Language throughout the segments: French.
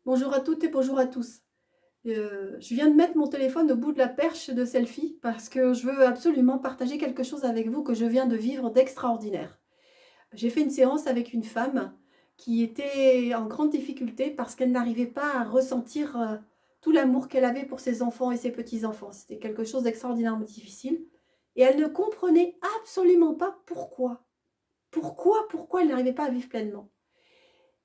Bonjour à toutes et bonjour à tous. Je viens de mettre mon téléphone au bout de la perche de selfie parce que je veux absolument partager quelque chose avec vous que je viens de vivre d'extraordinaire. J'ai fait une séance avec une femme qui était en grande difficulté parce qu'elle n'arrivait pas à ressentir tout l'amour qu'elle avait pour ses enfants et ses petits-enfants. C'était quelque chose d'extraordinairement difficile et elle ne comprenait absolument pas pourquoi. Pourquoi elle n'arrivait pas à vivre pleinement.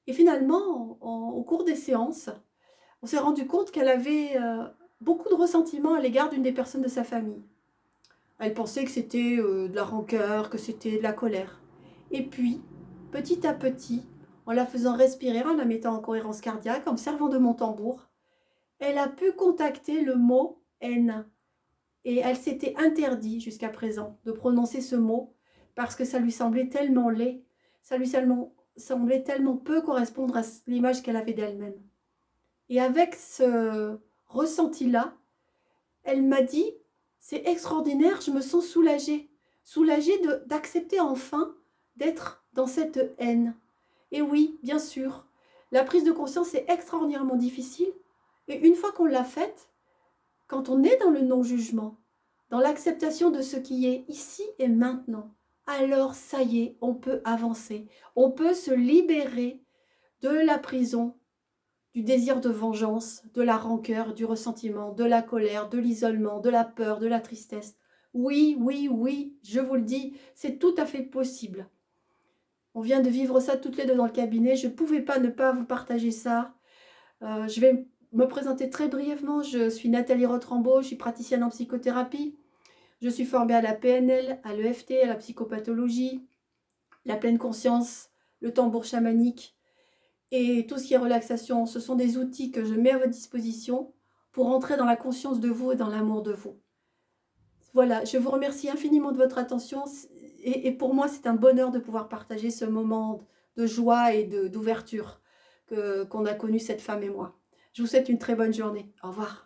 Et finalement, au cours des séances, on s'est rendu compte qu'elle avait beaucoup de ressentiment à l'égard d'une des personnes de sa famille. Elle pensait que c'était de la rancœur, que c'était de la colère. Et puis, petit à petit, en la faisant respirer, en la mettant en cohérence cardiaque, en me servant de mon tambour, elle a pu contacter le mot haine. Et elle s'était interdit jusqu'à présent de prononcer ce mot parce que ça lui semblait tellement laid, ça lui semblait tellement peu correspondre à l'image qu'elle avait d'elle-même. Et avec ce ressenti-là, elle m'a dit, c'est extraordinaire, je me sens soulagée. Soulagée d'accepter enfin d'être dans cette haine. Et oui, bien sûr, la prise de conscience est extraordinairement difficile. Et une fois qu'on l'a faite, quand on est dans le non-jugement, dans l'acceptation de ce qui est ici et maintenant, alors ça y est, on peut avancer. On peut se libérer de la prison, du désir de vengeance, de la rancœur, du ressentiment, de la colère, de l'isolement, de la peur, de la tristesse. Oui, oui, oui, je vous le dis, c'est tout à fait possible. On vient de vivre ça toutes les deux dans le cabinet. Je ne pouvais pas ne pas vous partager ça. Je vais me présenter très brièvement. Je suis Nathalie Rotrambeau, je suis praticienne en psychothérapie. Je suis formée à la PNL, à l'EFT, à la psychopathologie, la pleine conscience, le tambour chamanique. Et tout ce qui est relaxation, ce sont des outils que je mets à votre disposition pour entrer dans la conscience de vous et dans l'amour de vous. Voilà, je vous remercie infiniment de votre attention et pour moi, c'est un bonheur de pouvoir partager ce moment de joie et d'ouverture qu'on a connu cette femme et moi. Je vous souhaite une très bonne journée. Au revoir.